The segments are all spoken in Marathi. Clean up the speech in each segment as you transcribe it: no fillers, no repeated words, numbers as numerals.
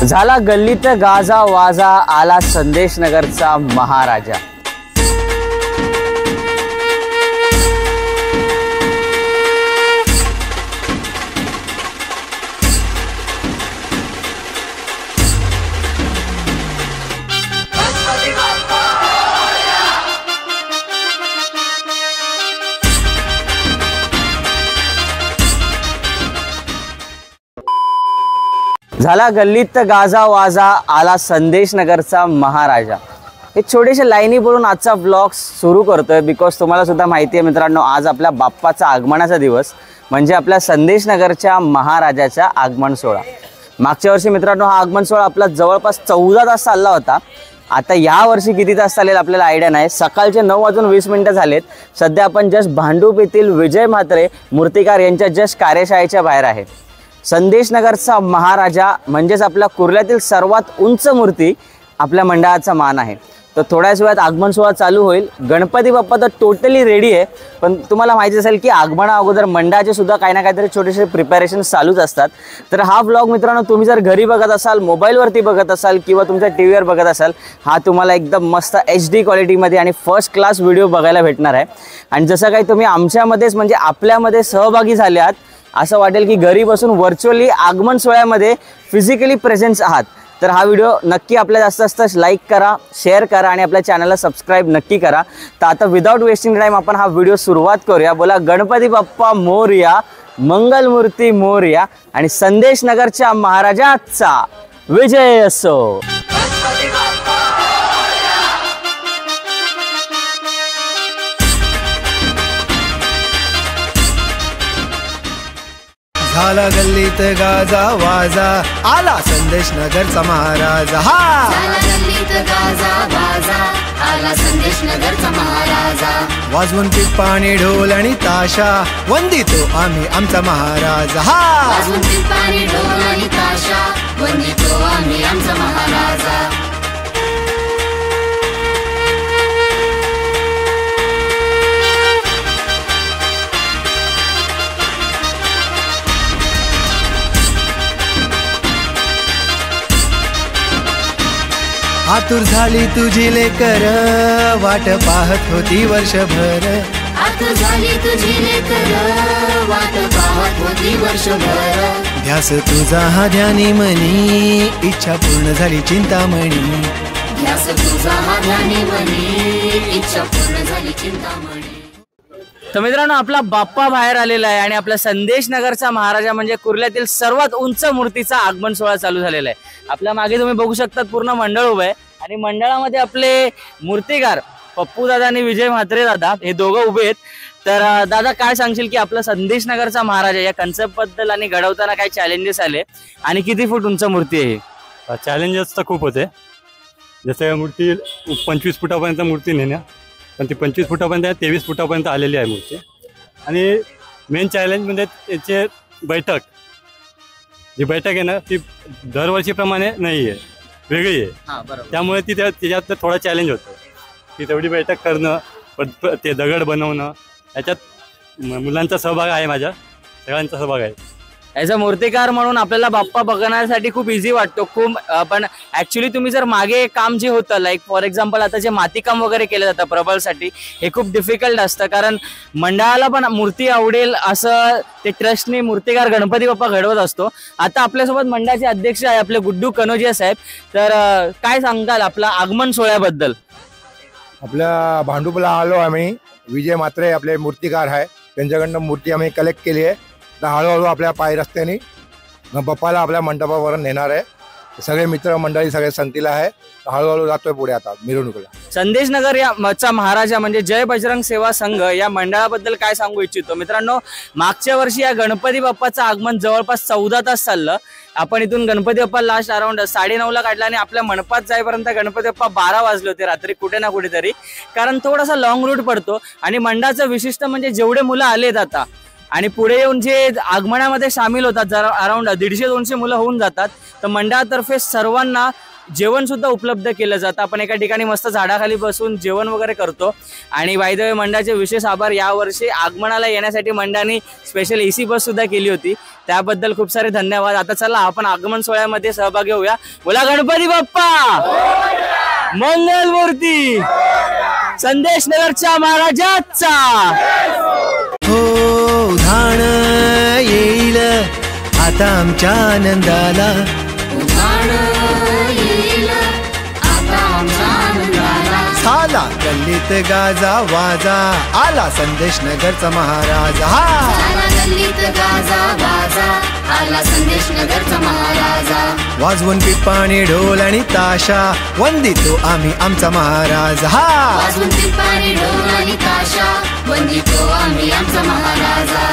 झाला गल्लीत गाजा वाजा, आला संदेश नगरचा महाराजा। झाला गल्लीत गाजा वाजा, आला संदेश नगरचा महाराजा। हे छोटेसे लाईनी बोलून आजचा ब्लॉग सुरू करतोय बिकॉज तुम्हाला सुद्धा माहिती आहे मित्रांनो, आज आपल्या बाप्पाचा आगमनाचा दिवस म्हणजे आपल्या संदेश नगरच्या महाराजाचा आगमन सोहळा। मागच्या वर्षी मित्रांनो हा आगमन सोहळा आपला जवळपास 14 तास चालला होता। आता या वर्षी किती तास चालेल आपल्याला आयडिया नाही। सकाळचे 9:20 झालेत। सध्या आपण जस्ट भांडूप येथील विजय म्हात्रे मूर्तिकार यांच्या जस्ट कार्यशाळेच्या बाहेर आहे। संदेश नगरचा महाराजा म्हणजेच आपल्या कुर्ल्यातील सर्वात उंच मूर्ती आपल्या मंडळाचा मान आहे। तर थोड्याच वेळात आगमन सोहळा चालू होईल। गणपती बाप्पा तर टोटली रेडी आहे, पण तुम्हाला माहिती असेल की आगमना अगोदर मंडळाचे सुद्धा काही ना काहीतरी छोटेसे प्रिपरेशन चालूच असतात। तर हा व्लॉग मित्रांनो तुम्ही जर घरी बघत असाल, मोबाईलवरती बघत असाल किंवा तुमच्या टीव्हीवर बघत असाल, हा तुम्हाला एकदम मस्त HD क्वालिटीमध्ये आणि फर्स्ट क्लास व्हिडिओ बघायला भेटणार आहे। आणि जसं काही तुम्ही आमच्यामध्येच म्हणजे आपल्यामध्ये सहभागी झाले आहात असं वाटेल की घरी बसून व्हर्च्युअली आगमन सोहळ्यामध्ये फिजिकली प्रेझेंट आहात। तर हा व्हिडिओ नक्की आपल्या जास्त लाईक करा, शेअर करा आणि आपल्या चॅनलला सबस्क्राईब नक्की करा। तर आता विदाउट वेस्टिंग टाइम आपण हा व्हिडिओ सुरुवात करूया। बोला गणपती बाप्पा मोरया, मंगलमूर्ती मोरया आणि संदेश नगरच्या महाराजाचा विजय असो। झाला गल्लीत गाजा वाजा, आला संदेश नगरचा महाराजा। झाला गल्लीत गाजा वाजा, आला संदेश नगरचा महाराजा। वाजवून पिपाणी ढोल आणि ताशा, वंदितो आम्ही आमचा महाराजा। वाजवून पिपाणी ढोल आणि ताशा, वंदितो आम्ही आमचा महाराजा। आतुर झाली तुझी लेकर, वाट पाहत होती वर्षभर। आतुर झाली तुझी लेकर, वाट पाहत होती वर्षभर। ध्यास तुझा हा ध्यानी मनी, इच्छा पूर्ण झाली चिंतामणी। ध्यास तुझा हा ध्यानी मनी, इच्छा पूर्ण झाली चिंतामणी। तर मित्रांनो आपला बाप्पा बाहेर आलेला आहे आणि आपला संदेश नगरचा महाराजा म्हणजे कुर्ल्यातील सर्वात उंच मूर्तीचा आगमन सोहळा चालू झालेला आहे। आपल्या मागे तुम्ही बघू शकता पूर्ण मंडळ उभं आहे आणि मंडळामध्ये आपले मूर्तिकार पप्पू दादा आणि विजय म्हात्रे दादा हे दोघं उभे आहेत। तर दादा काय सांगशील की आपला संदेश नगरचा महाराजा या कन्सेप्ट बद्दल आणि घडवताना काय चॅलेंजेस आले आणि किती फूट उंच मूर्ती आहे? चॅलेंजेस तर खूप होते। जसं मूर्ती 25 फुटापर्यंत मूर्ती नेण्या, पण ती 25 फुटापर्यंत 23 फुटापर्यंत आलेली आहे मूर्ती। आणि मेन चॅलेंज म्हणजे त्याचे बैठक, जी बैठक आहे ना ती दरवर्षीप्रमाणे नाही आहे, वेगळी आहे। त्यामुळे ती त्याच्यात थोडा चॅलेंज होतो की तेवढी बैठक करणं, पण ते दगड बनवणं, याच्यात मुलांचा सहभाग आहे, माझ्या सगळ्यांचा सहभाग आहे। ॲज अ मूर्तिकार म्हणून आपल्याला बाप्पा बघण्यासाठी खूप इझी वाटतो खूप, पण ॲक्च्युली तुम्ही जर मागे काम जे होतं लाईक फॉर एक्झाम्पल आता जे मातीकाम वगैरे केलं जातं प्रबलसाठी, हे खूप डिफिकल्ट असतं कारण मंडळाला पण मूर्ती आवडेल असं ते ट्रस्टने मूर्तिकार गणपती बाप्पा घडवत असतो। आता आपल्यासोबत मंडळाचे अध्यक्ष आहे आपले गुड्डू कनोजिया साहेब, तर काय सांगताल आपला आगमन सोहळ्याबद्दल? आपल्या भांडूपला आलो आम्ही, विजय म्हात्रे आपले मूर्तिकार आहे, त्यांच्याकडनं मूर्ती आम्ही कलेक्ट केली आहे। तर हळूहळू आपल्या पाय रस्त्याने बाप्पाला आपल्या मंडपावर नेणार आहे। सगळे मित्र मंडळी सगळे संगतीला आहे, हळूहळू जातोय पुढे आता मिरवणुकीला। संदेश नगर या महाराजा म्हणजे जय बजरंग सेवा संघ या मंडळाबद्दल काय सांगू इच्छितो? मित्रांनो मागच्या वर्षी या गणपती बाप्पाचं आगमन जवळपास 14 तास चाललं। आपण इथून गणपती बाप्पा लास्ट अराउंड 9:30 काढला आणि आपल्या मंडपात जाईपर्यंत गणपती बाप्पा 12 वाजले होते रात्री कुठे ना कुठेतरी, कारण थोडासा लॉंग रूट पडतो। आणि मंडळाचं विशिष्ट म्हणजे जेवढे मुलं आलेत आता आणि पुढे येऊन जे आगमनामध्ये सामील होतात, जरा अराउंड 150-200 मुलं होऊन जातात। तर मंडळातर्फे सर्वांना जेवण सुद्धा उपलब्ध केलं जातं. आपण एका ठिकाणी मस्त झाडाखाली बसून जेवण वगैरे करतो. आणि बाय द वे मंडळाचे विशेष आभार, यावर्षी आगमनाला येण्यासाठी मंडळाने स्पेशल AC बस सुद्धा केली होती, त्याबद्दल खूप सारे धन्यवाद. आता चला आपण आगमन सोहळ्यामध्ये सहभागी होऊया. बोला गणपती बाप्पा, मंगलमूर्ती, संदेश नगरच्या महाराजाचा. हो धाण येईल आता आमच्या आनंदाला, उधाण येईल आता आमच्या आनंदाला. साला गल्लीत गाजा वाजा, आला संदेश नगरचा महाराज. हा साला गल्लीत गाजा वाजा, आला संदेश नगरचा महाराजा. वाजवून पिपाणी ढोल आणि ताशा, वंदितो आम्ही आमचा महाराज. हा वाजवून पिपाणी ढोल आणि ताशा, वंदितो आम्ही आमचा महाराजा.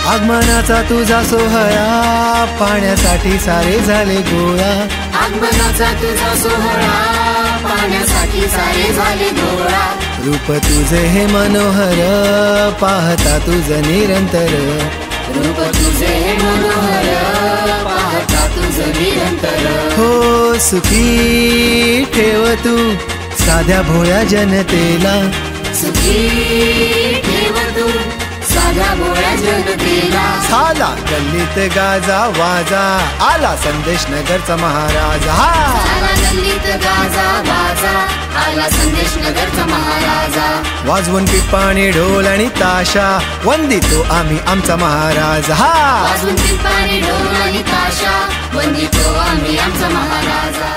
आगमनाचा तुझा सोहळा, पाण्यासाठी सारे झाले गोळा. आगमनाचा तुझा सोहळा, पाण्यासाठी सारे झाले गोळा. रूप तुझे हे मनोहर, पाहता तुझं निरंतर. रूप तुझे हे मनोहर, पाहता तुझं निरंतर. हो सुखी ठेव तू साध्या भोळ्या जनतेला, सुखी ठेव तू साध्या भोळ्या जनतेला. साला गल्लीत गाजा वाजा, आला संदेश नगरचा महाराज. हा साला गल्लीत गाजा वाजा, आला संदेश नगरचा महाराजा. वाजवून पिपाणी ढोल आणि ताशा, वंदितो आम्ही आमचा महाराज. हा वाजवून पिपाणी ढोल आणि ताशा, वंदितो आम्ही आमचा महाराजा.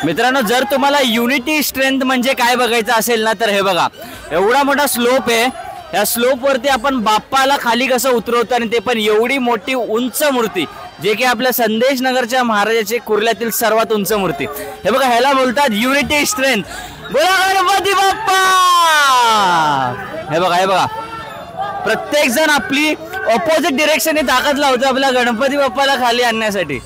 मित्रांनो, जर तुम्हाला युनिटी स्ट्रेंथ म्हणजे काय बघायचं असेल ना, तर हे बघा, एवढा मोठा स्लोप आहे. या स्लोप वरती आपण बाप्पाला खाली कसं उतरवतो, आणि ते पण एवढी मोठी उंच मूर्ती, जे की आपल्या संदेश नगरच्या महाराजाचे कुर्ल्यातील सर्वात उंच मूर्ती. हे बघा, ह्याला बोलतात युनिटी स्ट्रेंथ. बोला गणपती बाप्पा. हे बघा, हे बघा, प्रत्येक जण आपली ऑपोजिट डिरेक्शनने ताकद लावतो आपल्या गणपती बाप्पाला खाली आणण्यासाठी.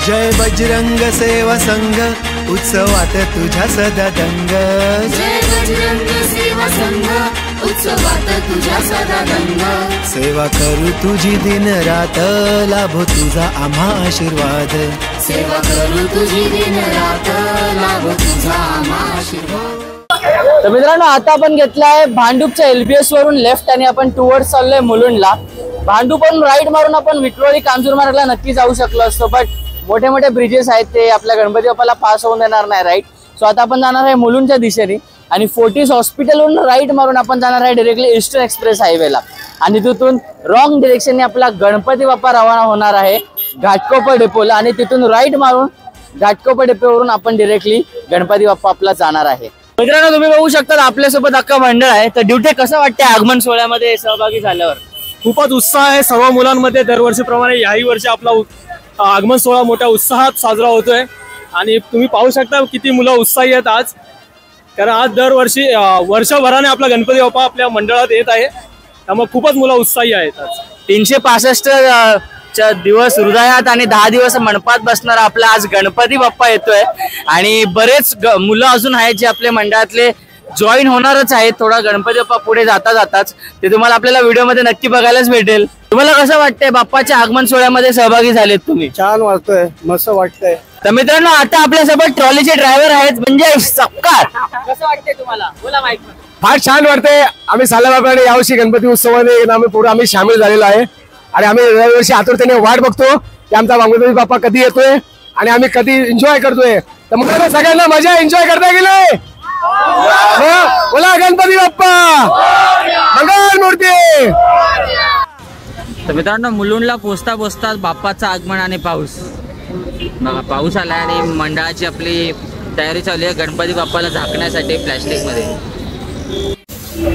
जय बजरंग सेवा संघ, उत्सवात तुझ्या सदा दंग. जय बजरंग सेवा संघ, उत्सवात तुझ्या सदा दंग. सेवा करू तुझी दिन रात, लाभो तुझा आम्हा आशीर्वाद. सेवा करू तुझी दिन रात, लाभो तुझा आम्हा आशीर्वाद. तर मित्रांनो, आता आपण घेतलाय भांडूपच्या LBS वरून लेफ्ट, आणि आपण टुवर्ड्स चाललोय मुलुंडला. भांडूपवरून राईट मारून आपण विक्रोळी कांजूर मार्गला नक्की जाऊ शकलो असतो, बट मोठे मोठे ब्रिजेस आहेत, ते आपल्या गणपती बाप्पाला पास होऊन देणार नाही, राईट. सो आता आपण जाणार आहे मुलुंडच्या दिशेने, आणि फोर्टिस हॉस्पिटलवरून राईट मारून आपण जाणार आहे डायरेक्टली ईस्टर्न एक्सप्रेस हायवेला. आणि तिथून रॉंग डिरेक्शनने आपला गणपती बाप्पा रवाना होणार आहे घाटकोपर डेपोला, आणि तिथून राईट मारून घाटकोपर डेपोवरून आपण डायरेक्टली गणपती बाप्पा आपला जाणार आहे. मित्रांनो, तुम्ही बघू शकता आपल्यासोबत अख्खा मंडळ आहे. तर ड्युटी कसं वाटतंय आगमन सोहळ्यामध्ये सहभागी झाल्यावर? खूपच उत्साह आहे सर्व मुलांमध्ये. दरवर्षीप्रमाणे याही वर्षी आपला आगमन सोहळा मोठ्या उत्साहात साजरा होतोय, आणि तुम्ही पाहू शकता किती मुलं उत्साही आहेत आज. कारण आज दरवर्षी वर्षभराने आपला गणपती बाप्पा आपल्या मंडळात येत आहे, त्यामुळे खूपच मुलं उत्साही आहेत. आज 365 दिवस हृदयात आणि 10 दिवस मंडपात बसणारा आपला आज गणपती बाप्पा येतोय. आणि बरेच मुलं अजून आहेत जे आपल्या मंडळातले जॉईन होणारच आहेत. थोडा गणपती बाप्पा पुढे जाताच ते तुम्हाला आपल्याला व्हिडिओमध्ये नक्की बघायलाच भेटेल. तुम्हाला कसं वाटतंय बाप्पाच्या आगमन सोहळ्यामध्ये सहभागी झालेत तुम्ही? छान वाटतंय, मस्त वाटतंय. तर मित्रांनो, आता आपल्यासोबत ट्रॉलीचे ड्रायव्हर आहेत म्हणजे सपकाळ. कसं वाटतंय तुम्हाला? बोला माईक. फार छान वाटतंय. आम्ही सालाबाकडे यावर्षी गणपती उत्सवामध्ये आम्ही सामील झालेलो आहे, आणि आम्ही यावर्षी आतुरतेने वाट बघतो की आमचा गणपती बाप्पा कधी येतोय आणि आम्ही कधी एन्जॉय करतोय. तर मग सगळ्यांना मजा एन्जॉय करता गेलोय. बोला गणपती बाप्पा मंगल मूर्ती. तर मित्रांनो, मुलुंडला पोचता बाप्पाचं आगमन आणि पाऊस बघा, पाऊस आलाय आणि मंडळाची आपली तयारी चालू आहे गणपती बाप्पाला झाकण्यासाठी प्लॅस्टिकमध्ये.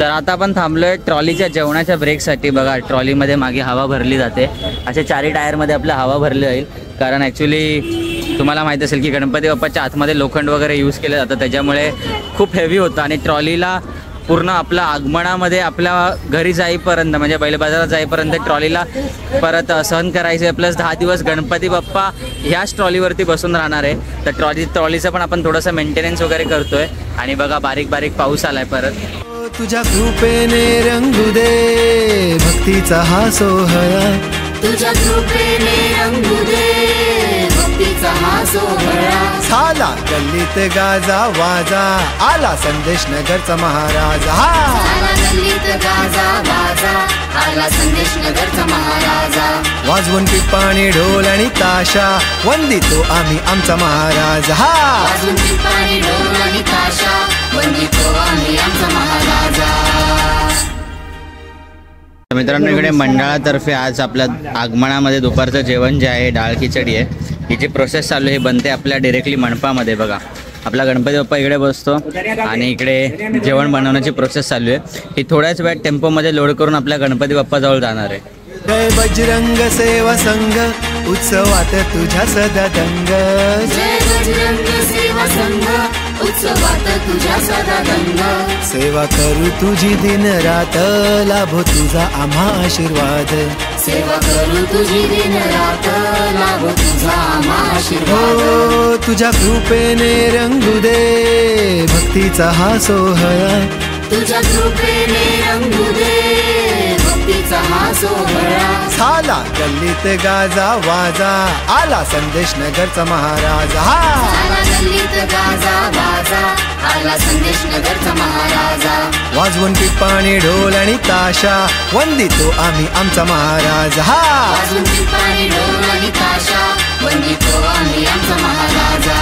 तर आता आपण थांबलोय ट्रॉलीच्या जेवणाच्या ब्रेकसाठी. बघा, ट्रॉलीमध्ये मागे हवा भरली जाते, अशा 4 टायरमध्ये आपल्या हवा भरली जाईल, कारण ॲक्च्युली तुम्हाला माहीत असेल की गणपती बाप्पाच्या आतमध्ये लोखंड वगैरे यूज केलं जातं, त्याच्यामुळे खूप हेवी होतं आणि ट्रॉलीला पूर्ण आपल्या आगमनामध्ये आपल्या घरी जाईपर्यंत म्हणजे बैल बाजारात जाईपर्यंत ट्रॉलीला परत सहन करायचे. प्लस 10 दिवस गणपती बाप्पा ह्याच ट्रॉलीवरती बसून राहणार आहे. तर ट्रॉलीचं पण आपण थोडंसं मेंटेनन्स वगैरे करतोय. आणि बघा बारीक बारीक पाऊस आलाय परत. तुझ्या कृपेने रंगू दे भक्तीचा हा सोहळा, तुझ्या कृपेने रंगू दे भक्तीचा हा सोहळा. झाला गल्लीत गाजा वाजा, आला संदेश नगरचा महाराजा. आला गल्लीत गाजा वाजा, आला संदेश नगरचा महाराजा. वाजवून पिपाणी ढोल आणि ताशा, वंदितो आम्ही आमचा महाराजा. वाजून पिपाणी ढोल आणि ताशा, वंदितो आम्ही आमचा महाराजा. मित्रांनो इकडे मंडळातर्फे आज आपल्या आगमनामध्ये दुपारचं जेवण जे आहे डाळ खिचडी आहे. ही जी प्रोसेस चालू आहे बनते आपल्या डिरेक्टली मंडपामध्ये. बघा आपला गणपती बाप्पा इकडे बसतो आणि इकडे जेवण बनवण्याची प्रोसेस चालू आहे. ही थोड्याच वेळात टेम्पोमध्ये लोड करून आपल्या गणपती बाप्पाजवळ जाणार आहे. जय बजरंग सेवा संघ, उत्सवात तुझ्या सदा दंग. जय बजरंग सेवा संघ, उत्सवात तुझ्या सदा दंग. सेवा करू तुझी दिन रात, लाभो तुझा आम्हा आशीर्वाद. सेवा करू तुझी दिन रात, लाभो तुझा आम्हा आशीर्वाद. हो तुझ्या कृपेने रंगू दे भक्तीचा हा सोहळा, तुझ्या कृपेने रंगू दे भक्तीचा हा सोहळा. झाला गल्लीत गाजा वाजा, आला संदेश नगरचा महाराजा. आला गल्लीत गाजा वाजा, आला संदेश नगरचा महाराजा. वाजवून पिपाणी ढोल आणि ताशा, वंदितो आम्ही आमचा महाराजा. वाजून पिपाणी ढोल आणि ताशा, वंदितो आम्ही आमचा महाराजा.